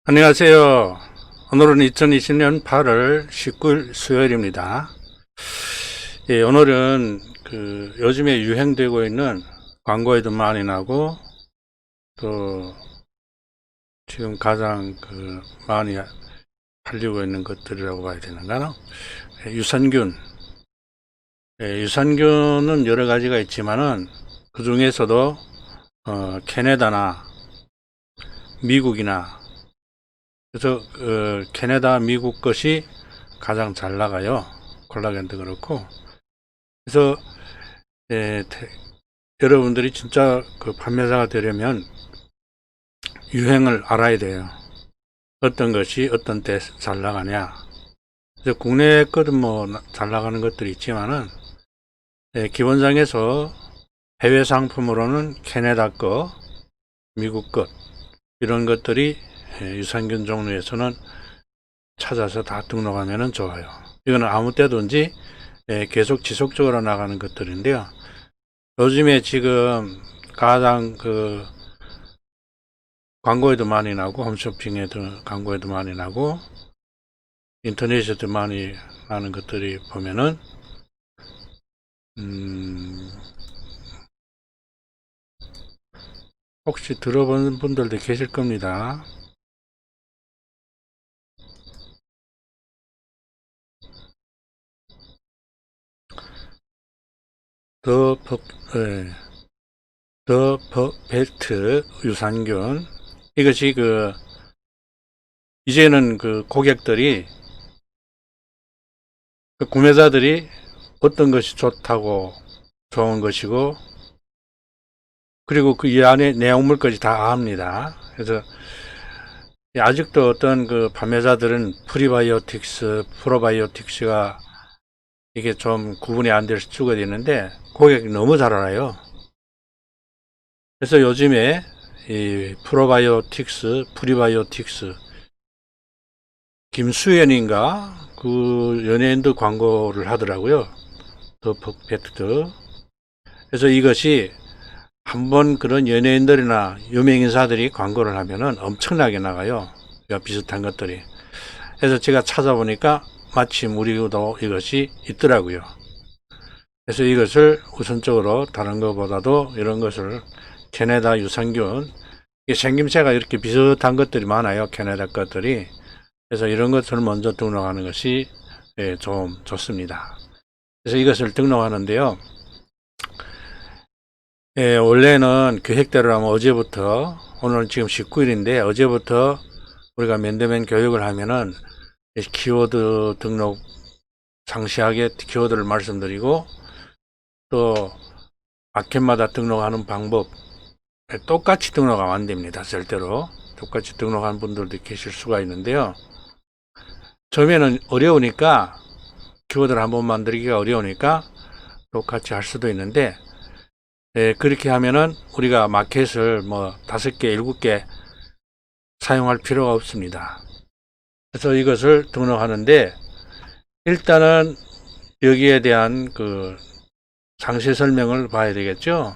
안녕하세요. 오늘은 2020년 8월 19일 수요일입니다. 예, 오늘은 요즘에 유행되고 있는 광고에도 많이 나고 또 지금 가장 많이 팔리고 있는 것들이라고 봐야 되는가요? 유산균. 예, 유산균은 여러 가지가 있지만은 그 중에서도 캐나다나 미국이나 그래서 캐나다, 미국 것이 가장 잘 나가요. 콜라겐도 그렇고. 그래서 여러분들이 진짜 판매자가 되려면 유행을 알아야 돼요. 어떤 것이 어떤 때 잘 나가냐. 그래서 국내 것은 뭐 잘 나가는 것들이 있지만은 기본상에서 해외 상품으로는 캐나다 거, 미국 것 이런 것들이 유산균 종류에서는 찾아서 다 등록하면 좋아요. 이거는 아무 때든지 계속 지속적으로 나가는 것들인데요. 요즘에 지금 가장 광고에도 많이 나고 홈쇼핑에도 광고에도 많이 나고 인터넷에도 많이 나는 것들이 보면은 혹시 들어본 분들도 계실 겁니다. 더 퍼펙트 유산균. 이것이 이제는 고객들이 구매자들이 어떤 것이 좋다고 좋은 것이고 그리고 이 안에 내용물까지 다 압니다. 그래서 아직도 어떤 판매자들은 프리바이오틱스, 프로바이오틱스가 이게 좀 구분이 안 될 수가 있는데 고객이 너무 잘 알아요. 그래서 요즘에 이 프로바이오틱스, 프리바이오틱스 김수현인가 그 연예인도 광고를 하더라고요. 더 퍼펙트. 그래서 이것이 한번 그런 연예인들이나 유명인사들이 광고를 하면은 엄청나게 나가요. 그러니까 비슷한 것들이. 그래서 제가 찾아보니까 마침 우리도 이것이 있더라고요. 그래서 이것을 우선적으로 다른 것보다도 이런 것을 캐나다 유산균, 생김새가 이렇게 비슷한 것들이 많아요. 캐나다 것들이. 그래서 이런 것을 먼저 등록하는 것이 좀 좋습니다. 그래서 이것을 등록하는데요. 원래는 계획대로라면 어제부터, 오늘 지금 19일인데 어제부터 우리가 맨더맨 교육을 하면은 키워드 등록 상세하게 키워드를 말씀드리고 또 마켓마다 등록하는 방법 똑같이 등록하면 안 됩니다. 절대로. 똑같이 등록한 분들도 계실 수가 있는데요. 처음에는 어려우니까 키워드를 한번 만들기가 어려우니까 똑같이 할 수도 있는데 그렇게 하면은 우리가 마켓을 뭐 5개, 7개 사용할 필요가 없습니다. 그래서 이것을 등록하는데 일단은 여기에 대한 상세 설명을 봐야 되겠죠.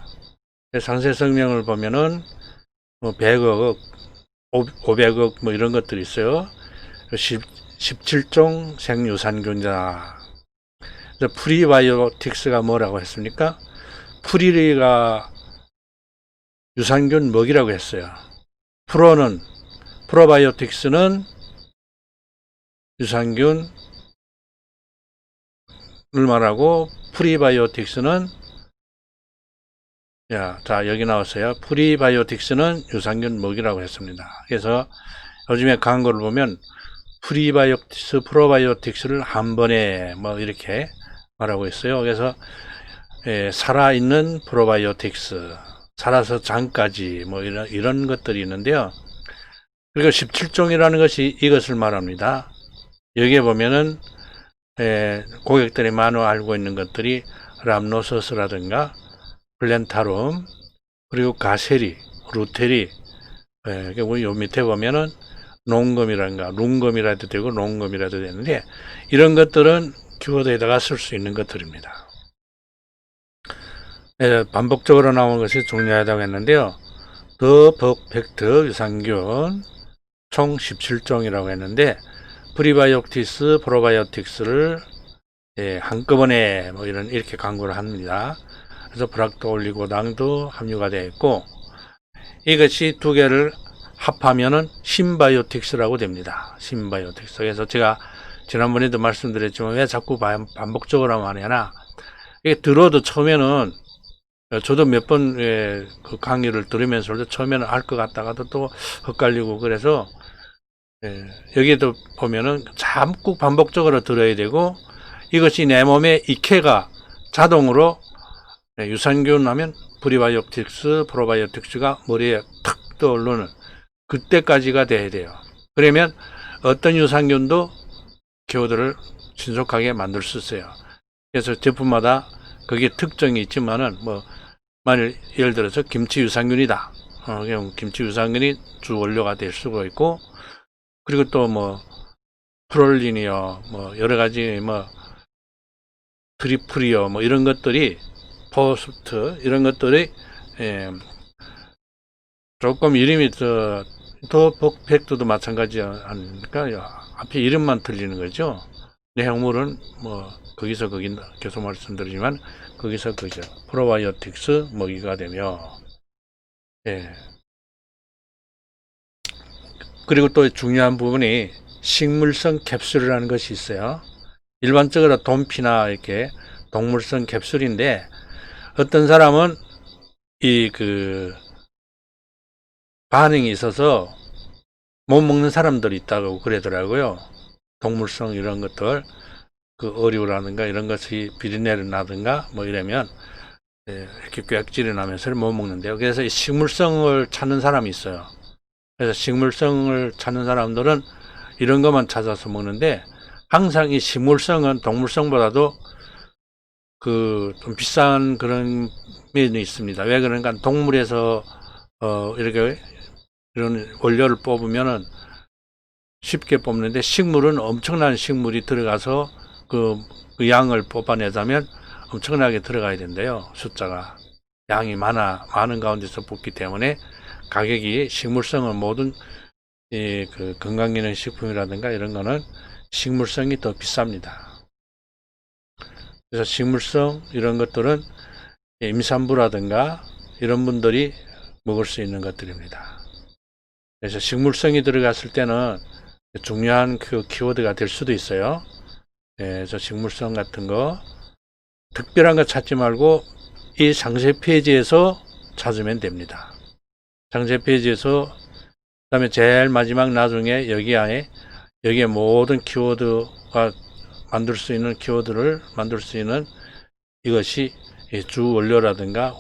상세 설명을 보면은 뭐 100억, 500억 뭐 이런 것들이 있어요. 17종 생유산균자. 프리바이오틱스가 뭐라고 했습니까? 프리가 유산균 먹이라고 했어요. 프로바이오틱스는 유산균을 말하고 프리바이오틱스는 자 여기 나왔어요. 프리바이오틱스는 유산균 먹이라고 했습니다. 그래서 요즘에 광고를 보면 프리바이오틱스, 프로바이오틱스를 한 번에 뭐 이렇게 말하고 있어요. 그래서 살아있는 프로바이오틱스, 살아서 장까지 뭐 이런 것들이 있는데요. 그리고 17종이라는 것이 이것을 말합니다. 여기에 보면은 고객들이 많이 알고 있는 것들이 람노서스라든가 플랜타룸, 그리고 가세리, 루테리, 우리 요 밑에 보면은 농검이라든가 룽검이라도 되고 농검이라도 되는데, 이런 것들은 키워드에다가 쓸 수 있는 것들입니다. 반복적으로 나오는 것이 중요하다고 했는데요. 더 퍼펙트 유산균 총 17종이라고 했는데, 프리바이오틱스, 프로바이오틱스를 한꺼번에 뭐 이렇게 광고를 합니다. 그래서 프락토 올리고당도 함유가 되어 있고, 이것이 두 개를 합하면은 신바이오틱스라고 됩니다. 신바이오틱스. 그래서 제가 지난번에도 말씀드렸지만 왜 자꾸 반복적으로 하냐, 이게 들어도 처음에는, 저도 몇 번 그 강의를 들으면서도 처음에는 알 것 같다가도 또 헷갈리고, 그래서 여기에도 보면은 자꾸 반복적으로 들어야 되고, 이것이 내 몸에 익혀가 자동으로 유산균 하면 프리바이오틱스, 프로바이오틱스가 머리에 탁 떠오르는 그때까지가 돼야 돼요. 그러면 어떤 유산균도 키워드를 신속하게 만들 수 있어요. 그래서 제품마다 그게 특징이 있지만은, 뭐 만일 예를 들어서 김치 유산균이다, 그럼 김치 유산균이 주 원료가 될 수가 있고, 그리고 또 뭐 프롤린이요, 뭐 여러 가지 뭐 트리플이요, 뭐 이런 것들이, 포스트 이런 것들이 조금 이름이 더 퍼펙트도 마찬가지 아닙니까? 앞에 이름만 틀리는 거죠. 내용물은 뭐 거기서 거기 계속 말씀드리지만 거기서 그죠. 프로바이오틱스 먹이가 되며, 그리고 또 중요한 부분이 식물성 캡슐이라는 것이 있어요. 일반적으로 돈피나 이렇게 동물성 캡슐인데, 어떤 사람은 반응이 있어서 못 먹는 사람들이 있다고 그러더라고요. 동물성 이런 것들, 그 어류라든가 이런 것이 비린내를 나든가 뭐 이러면 이렇게 꽥질이 나면서 못 먹는데요. 그래서 이 식물성을 찾는 사람이 있어요. 그래서 식물성을 찾는 사람들은 이런 것만 찾아서 먹는데, 항상 이 식물성은 동물성보다도 좀 비싼 그런 면이 있습니다. 왜 그러니까 동물에서 이렇게 이런 원료를 뽑으면은 쉽게 뽑는데, 식물은 엄청난 식물이 들어가서 그 양을 뽑아내자면 엄청나게 들어가야 된대요. 숫자가 양이 많은 가운데서 뽑기 때문에 가격이, 식물성은 모든 그 건강기능식품이라든가 이런 거는 식물성이 더 비쌉니다. 그래서 식물성 이런 것들은 임산부라든가 이런 분들이 먹을 수 있는 것들입니다. 그래서 식물성이 들어갔을 때는 중요한 그 키워드가 될 수도 있어요. 그래서 식물성 같은 거 특별한 거 찾지 말고 이 상세 페이지에서 찾으면 됩니다. 상세 페이지에서, 그다음에 제일 마지막 나중에 여기에 모든 키워드가 만들 수 있는 키워드를 만들 수 있는 이것이 주 원료라든가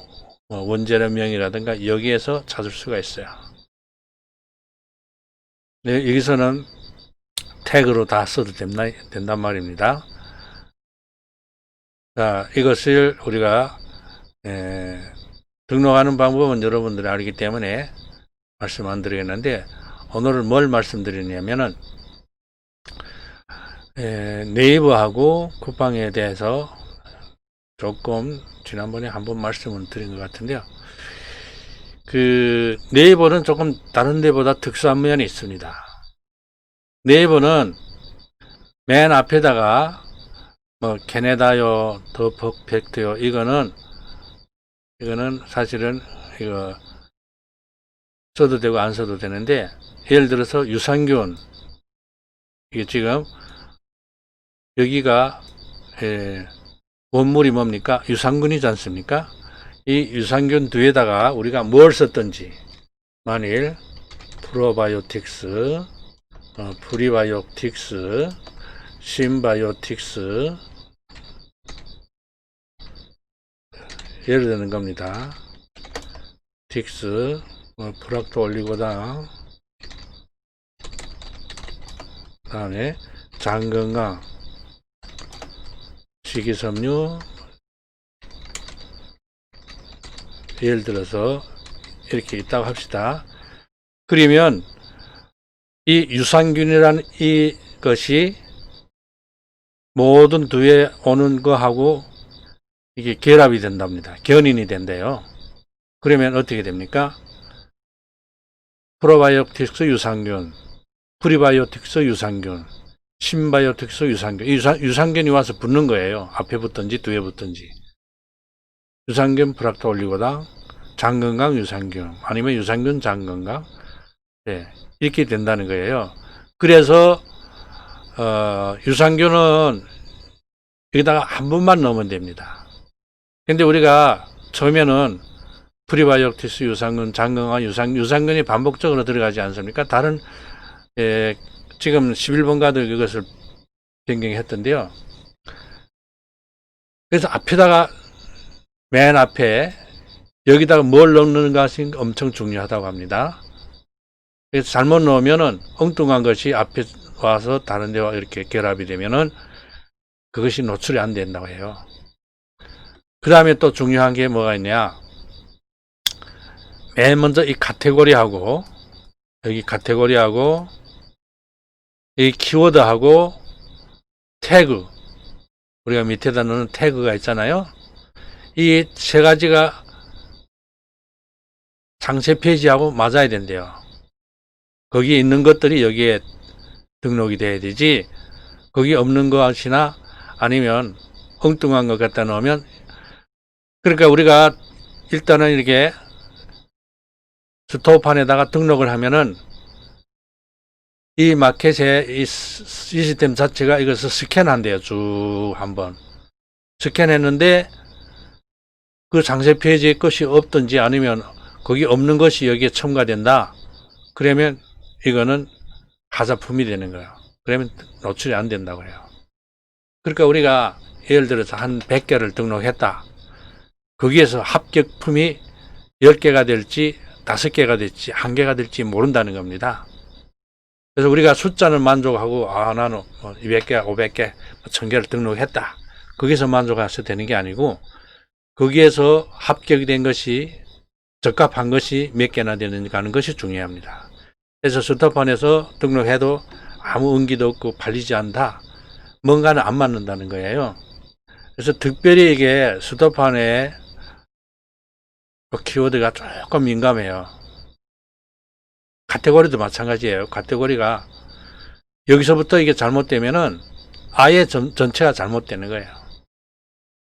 원재료명이라든가 여기에서 찾을 수가 있어요. 여기서는 태그로 다 써도 된단 말입니다. 자, 이것을 우리가 등록하는 방법은 여러분들이 알기 때문에 말씀 안 드리겠는데, 오늘은 뭘 말씀드리냐면은 네이버하고 쿠팡에 대해서 조금 지난번에 한번 말씀을 드린 것 같은데요. 그 네이버는 조금 다른 데보다 특수한 면이 있습니다. 네이버는 맨 앞에다가 뭐 캐네다요, 더 퍼펙트요, 이거는 사실은 이거 써도 되고 안 써도 되는데, 예를 들어서 유산균, 이게 지금 여기가 원물이 뭡니까? 유산균이지 않습니까? 이 유산균 뒤에다가 우리가 뭘 썼든지, 만일 프로바이오틱스, 프리바이오틱스, 신바이오틱스, 예를 드는 겁니다. 틱스, 프락토 올리고당, 다음에 장건강, 식이섬유, 예를 들어서 이렇게 있다고 합시다. 그러면 이 유산균이라는 이것이 모든 뒤에 오는 거하고 이게 결합이 된답니다. 견인이 된대요. 그러면 어떻게 됩니까? 프로바이오틱스 유산균, 프리바이오틱스 유산균, 신바이오틱스 유산균. 유산균이 와서 붙는 거예요. 앞에 붙든지 뒤에 붙든지. 유산균 프락토 올리고당, 장건강 유산균, 아니면 유산균 장건강. 네, 이렇게 된다는 거예요. 그래서 유산균은 여기다가 한 번만 넣으면 됩니다. 근데 우리가 처음에는 프리바이오틱스 유산균, 장건강 유산균이 반복적으로 들어가지 않습니까? 다른 지금 11번가도 이것을 변경했던데요. 그래서 앞에다가 맨 앞에 여기다가 뭘 넣는 것이 엄청 중요하다고 합니다. 그래서 잘못 넣으면은 엉뚱한 것이 앞에 와서 다른 데와 이렇게 결합이 되면은 그것이 노출이 안 된다고 해요. 그 다음에 또 중요한 게 뭐가 있냐. 맨 먼저 이 카테고리하고 여기 카테고리하고 이 키워드하고 태그, 우리가 밑에다 넣는 태그가 있잖아요. 이 세 가지가 상세 페이지하고 맞아야 된대요. 거기에 있는 것들이 여기에 등록이 돼야 되지, 거기 없는 것이나 아니면 엉뚱한 것 갖다 넣으면, 그러니까 우리가 일단은 이렇게 스토어판에다가 등록을 하면은 이 마켓의 이 시스템 자체가 이것을 스캔한대요. 쭉 한번 스캔했는데 그 상세 페이지에 것이 없든지 아니면 거기 없는 것이 여기에 첨가된다. 그러면 이거는 하자품이 되는 거예요. 그러면 노출이 안 된다고 해요. 그러니까 우리가 예를 들어서 한 100개를 등록했다. 거기에서 합격품이 10개가 될지 5개가 될지 1개가 될지 모른다는 겁니다. 그래서 우리가 숫자는 만족하고 나는 200개, 500개, 1000개를 등록했다. 거기서 만족해서 되는 게 아니고 거기에서 합격이 된 것이 적합한 것이 몇 개나 되는가 하는 것이 중요합니다. 그래서 스토어판에서 등록해도 아무 의미도 없고 팔리지 않다. 뭔가는 안 맞는다는 거예요. 그래서 특별히 이게 스토어판에 키워드가 조금 민감해요. 카테고리도 마찬가지예요. 카테고리가 여기서부터 이게 잘못되면은 아예 전체가 잘못되는 거예요.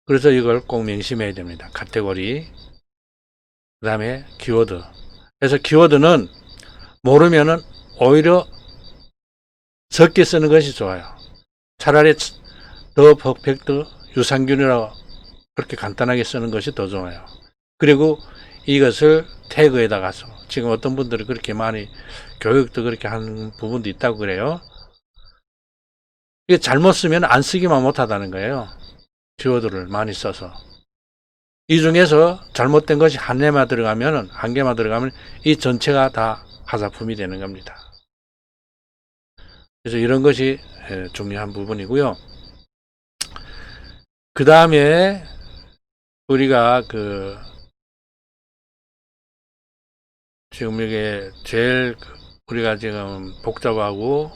그래서 이걸 꼭 명심해야 됩니다. 카테고리, 그 다음에 키워드. 그래서 키워드는 모르면은 오히려 적게 쓰는 것이 좋아요. 차라리 더 퍼펙트 유산균이라고 그렇게 간단하게 쓰는 것이 더 좋아요. 그리고 이것을 태그에다가 지금 어떤 분들이 그렇게 많이 교육도 그렇게 하는 부분도 있다고 그래요. 이게 잘못 쓰면 안 쓰기만 못하다는 거예요. 키워드를 많이 써서. 이 중에서 잘못된 것이 한 개만 들어가면 이 전체가 다 하자품이 되는 겁니다. 그래서 이런 것이 중요한 부분이고요. 그 다음에 우리가 지금 이게 제일 우리가 지금 복잡하고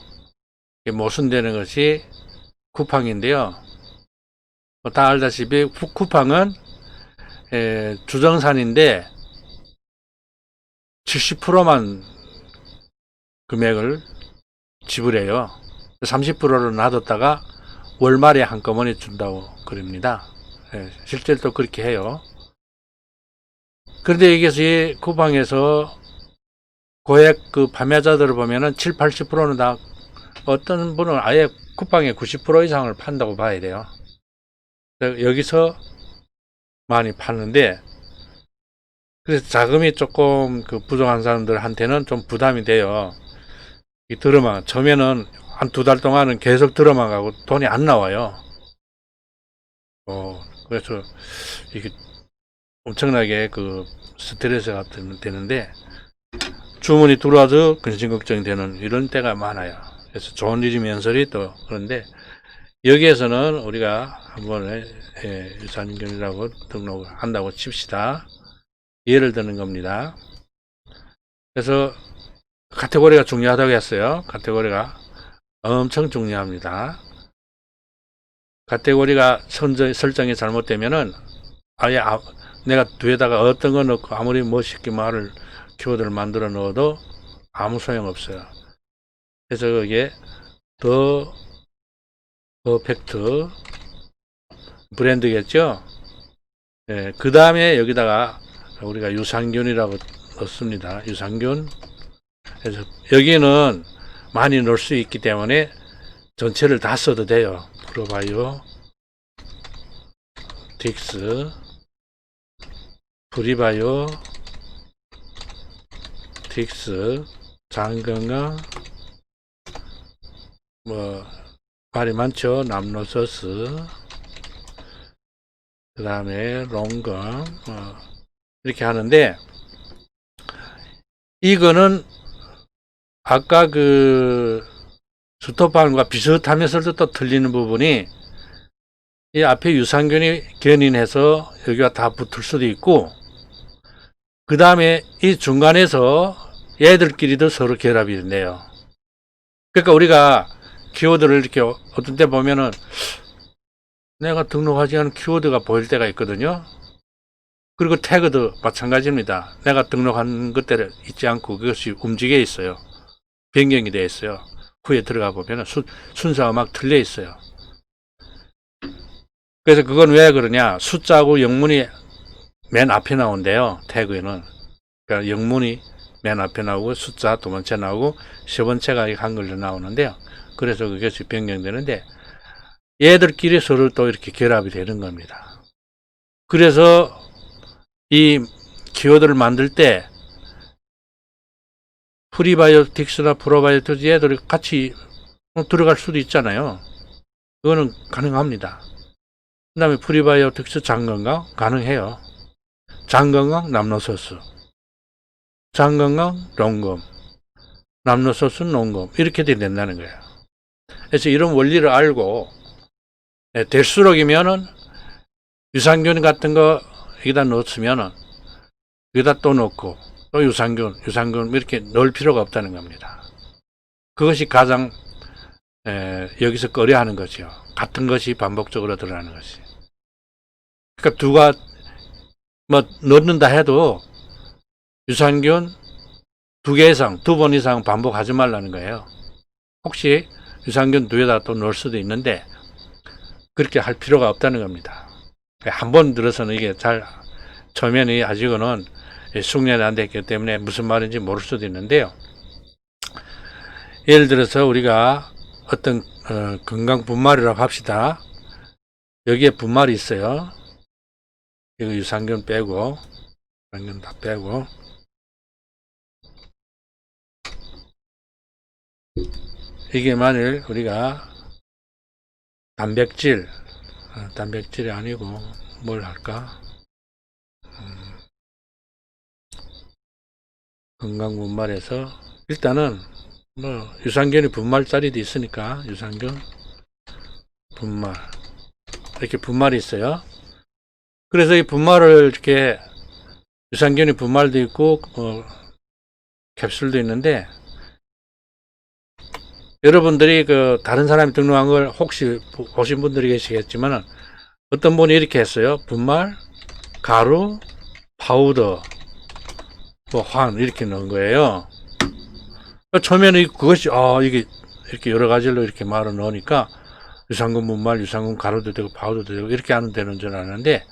모순되는 것이 쿠팡인데요. 다 알다시피 쿠팡은 주정산인데 70%만 금액을 지불해요. 30%를 놔뒀다가 월말에 한꺼번에 준다고 그럽니다. 실제로 또 그렇게 해요. 그런데 이것이 쿠팡에서 고액 판매자들을 보면은 7, 80%는 다 어떤 분은 아예 쿠팡의 90% 이상을 판다고 봐야 돼요. 여기서 많이 파는데, 그래서 자금이 조금 부족한 사람들한테는 좀 부담이 돼요. 처음에는 한 2달 동안은 계속 들어만 가고 돈이 안 나와요. 그래서 이게 엄청나게 스트레스가 되는데, 주문이 들어와서 근심 걱정이 되는 이런 때가 많아요. 그래서 좋은 일이면서리 또 그런데 여기에서는 우리가 한번 유산균이라고 등록을 한다고 칩시다. 예를 드는 겁니다. 그래서 카테고리가 중요하다고 했어요. 카테고리가 엄청 중요합니다. 카테고리가 설정이 잘못되면은 아예 내가 뒤에다가 어떤 거 넣고 아무리 멋있게 말을 키워드를 만들어 넣어도 아무 소용없어요. 그래서 그게 더 퍼펙트 브랜드겠죠. 예, 그 다음에 여기다가 우리가 유산균이라고 넣습니다. 유산균. 그래서 여기는 많이 넣을 수 있기 때문에 전체를 다 써도 돼요. 프로바이오 틱스, 프리바이오 틱스, 장건강, 말이 많죠. 남노서스, 그 다음에 롱건, 이렇게 하는데, 이거는 아까 그 스토판과 비슷하면서도 또 틀리는 부분이 이 앞에 유산균이 견인해서 여기가 다 붙을 수도 있고, 그 다음에 이 중간에서 얘들끼리도 서로 결합이 된대요. 그러니까 우리가 키워드를 이렇게 어떤 때 보면은 내가 등록하지 않은 키워드가 보일 때가 있거든요. 그리고 태그도 마찬가지입니다. 내가 등록한 것대로 있지 않고 그것이 움직여 있어요. 변경이 되어 있어요. 후에 들어가 보면 순서가 막 틀려 있어요. 그래서 그건 왜 그러냐? 숫자하고 영문이 맨 앞에 나온대요. 태그에는. 그러니까 영문이 맨 앞에 나오고 숫자 두 번째 나오고 세 번째가 한글로 나오는데요. 그래서 그것이 변경되는데 얘들끼리 서로 또 이렇게 결합이 되는 겁니다. 그래서 이 키워드를 만들 때 프리바이오틱스나 프로바이오틱스 얘들이 같이 들어갈 수도 있잖아요. 그거는 가능합니다. 그 다음에 프리바이오틱스 장건강 가능해요. 장건강 남노소스, 장건강 롱검, 남노소스 농검 이렇게 된다는 거예요. 그래서 이런 원리를 알고 될수록이면은 유산균 같은 거 여기다 넣었으면은 여기다 또 넣고 또 유산균 이렇게 넣을 필요가 없다는 겁니다. 그것이 가장 여기서 꺼려하는 거죠. 같은 것이 반복적으로 드러나는 것이. 그러니까 두가 넣는다 해도 유산균 2개 이상, 2번 이상 반복하지 말라는 거예요. 혹시 유산균 2개다 또 넣을 수도 있는데 그렇게 할 필요가 없다는 겁니다. 한 번 들어서는 이게 잘 처음에는 아직은 숙련이 안 됐기 때문에 무슨 말인지 모를 수도 있는데요. 예를 들어서 우리가 어떤 건강 분말이라고 합시다. 여기에 분말이 있어요. 이거 유산균 빼고 유산균 다 빼고 이게 만일 우리가 단백질이 아니고 뭘 할까? 건강 분말에서 일단은 유산균이 분말짜리도 있으니까 유산균 분말 이렇게 분말이 있어요. 그래서 이 분말을 이렇게 유산균이 분말도 있고 캡슐도 있는데 여러분들이 그 다른 사람이 등록한 걸 혹시 보신 분들이 계시겠지만 어떤 분이 이렇게 했어요. 분말, 가루, 파우더, 황 이렇게 넣은 거예요. 처음에는 그것이 이게 이렇게 여러 가지로 이렇게 말을 넣으니까 유산균 분말, 유산균 가루도 되고 파우더도 되고 이렇게 하면 되는 줄 아는데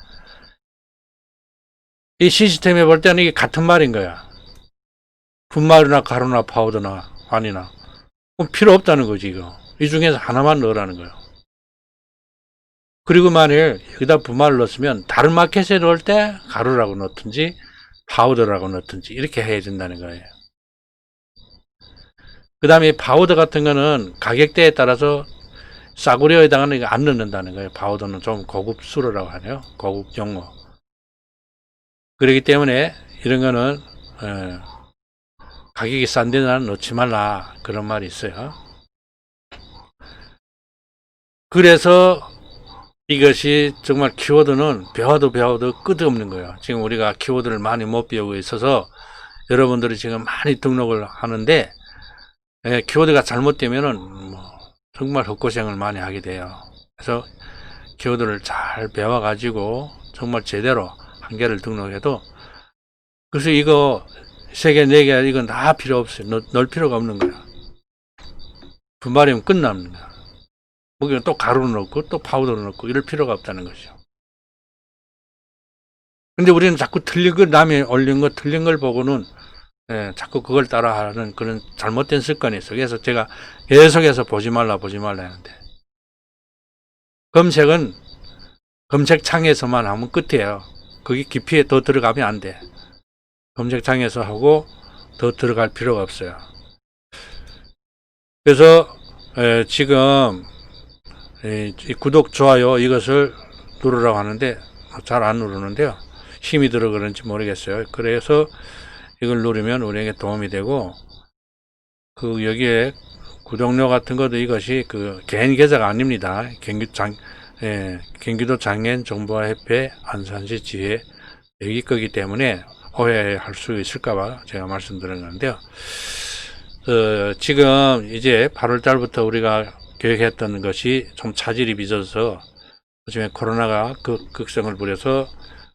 이 시스템에 볼 때는 이게 같은 말인 거야. 분말이나 가루나 파우더나 아니나 그럼 필요 없다는 거지 이거. 이 중에서 하나만 넣으라는 거예요. 그리고 만일 여기다 분말을 넣었으면 다른 마켓에 넣을 때 가루라고 넣든지 파우더라고 넣든지 이렇게 해야 된다는 거예요. 그 다음에 파우더 같은 거는 가격대에 따라서 싸구려에 해당하는 거 안 넣는다는 거예요. 파우더는 좀 고급 수로라고 하네요. 고급 용어. 그렇기 때문에 이런 거는 가격이 싼 데는 넣지 말라 그런 말이 있어요. 그래서 이것이 정말 키워드는 배워도 끝이 없는 거예요. 지금 우리가 키워드를 많이 못 배우고 있어서 여러분들이 지금 많이 등록을 하는데, 키워드가 잘못되면은 정말 헛고생을 많이 하게 돼요. 그래서 키워드를 잘 배워가지고 정말 제대로 한 개를 등록해도, 그래서 이거 3개, 4개, 이건 다 필요 없어요. 넣을 필요가 없는 거야. 분발이면 끝납니다. 거기는 또 가루를 넣고 또 파우더를 넣고 이럴 필요가 없다는 거죠. 근데 우리는 자꾸 틀린 걸, 남이 올린 거 틀린 걸 보고는 자꾸 그걸 따라하는 그런 잘못된 습관이 있어요. 그래서 제가 계속해서 보지 말라 했는데, 검색은 검색창에서만 하면 끝이에요. 거기 깊이에 더 들어가면 안 돼. 검색창에서 하고 더 들어갈 필요가 없어요. 그래서 지금 이 구독, 좋아요 이것을 누르라고 하는데 잘 안 누르는데요. 힘이 들어 그런지 모르겠어요. 그래서 이걸 누르면 우리에게 도움이 되고, 그 여기에 구독료 같은 것도 이것이 그 개인 계좌가 아닙니다. 경기도 장애인 정보화협회 안산시 지회 여기 거기 때문에 오해할 수 있을까봐 제가 말씀드린 건데요. 지금 이제 8월 달부터 우리가 계획했던 것이 좀 차질이 빚어서 요즘에 코로나가 극성을 부려서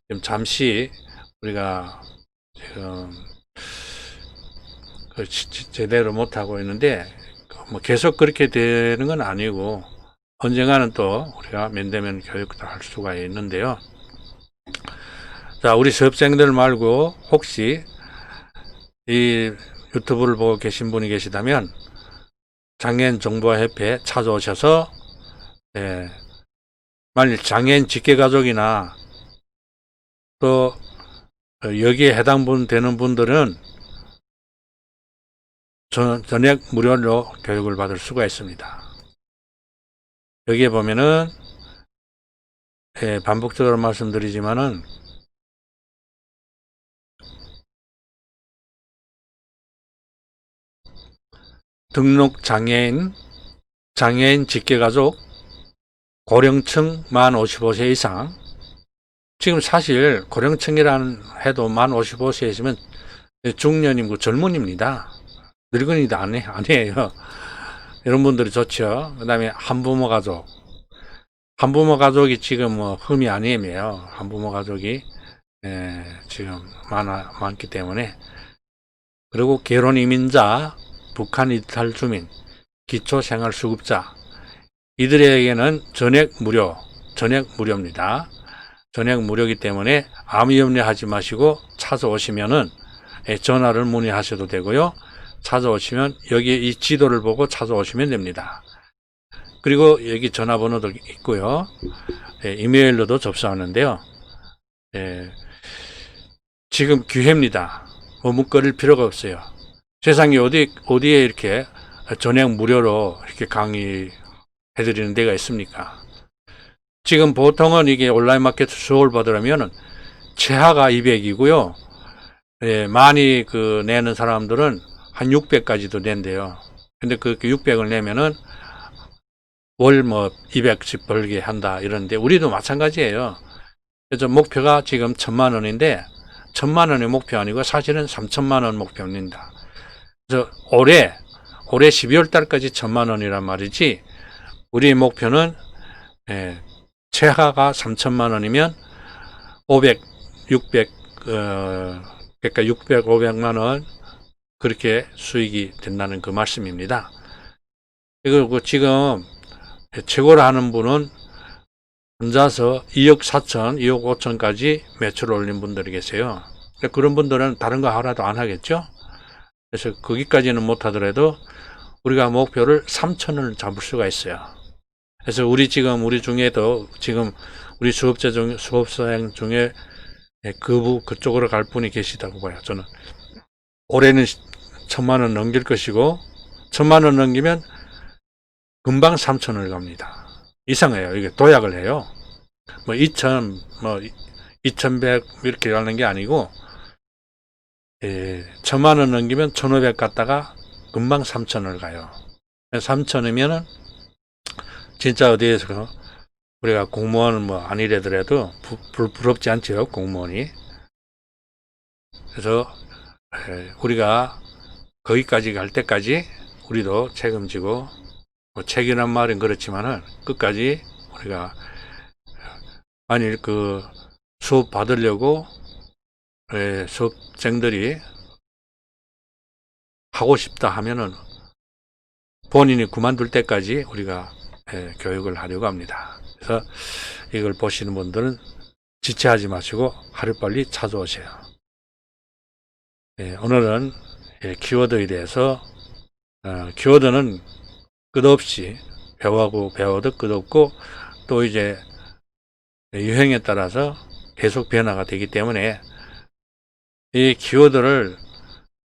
지금 잠시 우리가 지금 제대로 못하고 있는데, 계속 그렇게 되는 건 아니고 언젠가는 또 우리가 면대면 교육도 할 수가 있는데요. 자, 우리 수업생들 말고 혹시 이 유튜브를 보고 계신 분이 계시다면 장애인 정보화협회에 찾아오셔서 만일 장애인 직계가족이나 또 여기에 해당되는 분들은 전액 무료로 교육을 받을 수가 있습니다. 여기에 보면은 반복적으로 말씀드리지만은 등록 장애인 직계가족, 고령층 만 55세 이상. 지금 사실 고령층이라는 해도 만 55세 있으면 중년이고 젊은입니다. 늙은이도 아니에요. 이런 분들이 좋죠. 그 다음에 한부모 가족이 지금 흠이 아니에요. 한부모 가족이 지금 많기 때문에. 그리고 결혼 이민자, 북한 이탈 주민, 기초생활수급자, 이들에게는 전액 무료입니다. 전액 무료이기 때문에 아무 염려하지 마시고 찾아오시면은 전화를 문의하셔도 되고요. 찾아오시면 여기 이 지도를 보고 찾아오시면 됩니다. 그리고 여기 전화번호도 있고요. 이메일로도 접수하는데요. 지금 기회입니다. 머뭇거릴 필요가 없어요. 세상에 어디에 이렇게 전액 무료로 이렇게 강의해드리는 데가 있습니까? 지금 보통은 이게 온라인 마켓 수업을 받으려면 최하가 200이고요. 많이 내는 사람들은 한 600까지도 낸대요. 근데 그 600을 내면은 월 200씩 벌게 한다 이러는데, 우리도 마찬가지예요. 그래서 목표가 지금 1000만 원인데 1000만 원의 목표 아니고 사실은 3000만 원 목표입니다. 그래서 올해 12월 달까지 1000만 원이란 말이지, 우리의 목표는 최하가 3000만 원이면 500, 600, 그러니까 600, 500만 원 그렇게 수익이 된다는 그 말씀입니다. 그리고 지금 최고로 하는 분은 혼자서 2억 4천, 2억 5천까지 매출을 올린 분들이 계세요. 그런 분들은 다른 거 하나도 안 하겠죠. 그래서 거기까지는 못 하더라도 우리가 목표를 3천을 잡을 수가 있어요. 그래서 우리 중에도 지금 우리 수업생 중에 그쪽으로 갈 분이 계시다고 봐요. 저는 올해는 1000만 원 넘길 것이고, 1000만 원 넘기면 금방 3000을 갑니다. 이상해요. 이게 도약을 해요. 2000, 2100 이렇게 가는 게 아니고, 1000만 원 넘기면 1500 갔다가 금방 3000을 가요. 3000이면은 진짜 어디에서 우리가 공무원은 뭐 아니래더라도 부럽지 않죠, 공무원이. 그래서 우리가 거기까지 갈 때까지 우리도 책임지고, 뭐 책이란 말은 그렇지만은 끝까지 우리가 만일 그 수업 받으려고 수업생들이 하고 싶다 하면은 본인이 그만둘 때까지 우리가 교육을 하려고 합니다. 그래서 이걸 보시는 분들은 지체하지 마시고 하루빨리 찾아오세요. 오늘은 키워드에 대해서 키워드는 끝없이 배워도 끝없고 또 이제 유행에 따라서 계속 변화가 되기 때문에 이 키워드를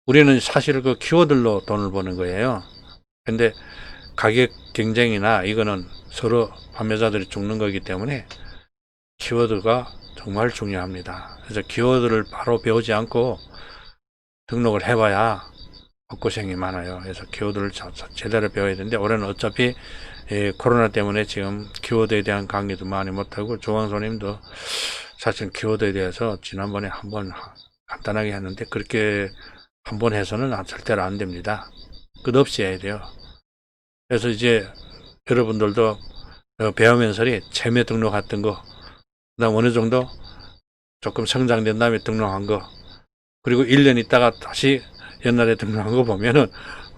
우리는 사실 그 키워드로 돈을 버는 거예요. 근데 가격 경쟁이나 이거는 서로 판매자들이 죽는 거기 때문에 키워드가 정말 중요합니다. 그래서 키워드를 바로 배우지 않고 등록을 해봐야 헛고생이 많아요. 그래서 키워드를 제대로 배워야 되는데 올해는 어차피 코로나 때문에 지금 키워드에 대한 강의도 많이 못하고 조광소님도 사실 키워드에 대해서 지난번에 한번 간단하게 했는데 그렇게 한 번 해서는 절대로 안 됩니다. 끝없이 해야 돼요. 그래서 이제 여러분들도 배우면서 체매 등록했던 거, 그 다음 어느 정도 조금 성장된 다음에 등록한 거, 그리고 1년 있다가 다시 옛날에 등록한 거 보면은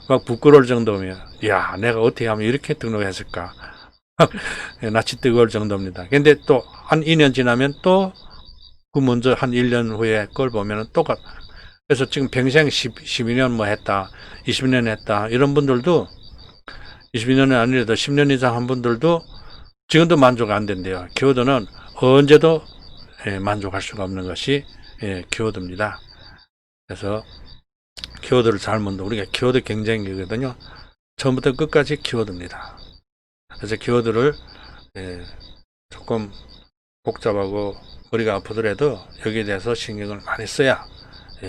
막 부끄러울 정도면, 야, 내가 어떻게 하면 이렇게 등록했을까? 낯이 뜨거울 정도입니다. 근데 또 한 2년 지나면 또 그 먼저 한 1년 후에 걸 보면은 똑같, 그래서 지금 평생 12년 뭐 했다, 20년 했다, 이런 분들도 22년이 아니라도 10년 이상 한 분들도 지금도 만족 안 된대요. 키워드는 언제도 만족할 수가 없는 것이 키워드입니다. 그래서 키워드를 잘 묻는, 우리가 키워드 경쟁이거든요. 처음부터 끝까지 키워드입니다. 그래서 키워드를 조금 복잡하고 머리가 아프더라도 여기에 대해서 신경을 많이 써야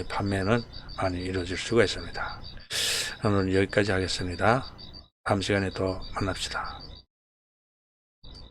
판매는 많이 이루어질 수가 있습니다. 오늘 여기까지 하겠습니다. 다음 시간에 또 만납시다.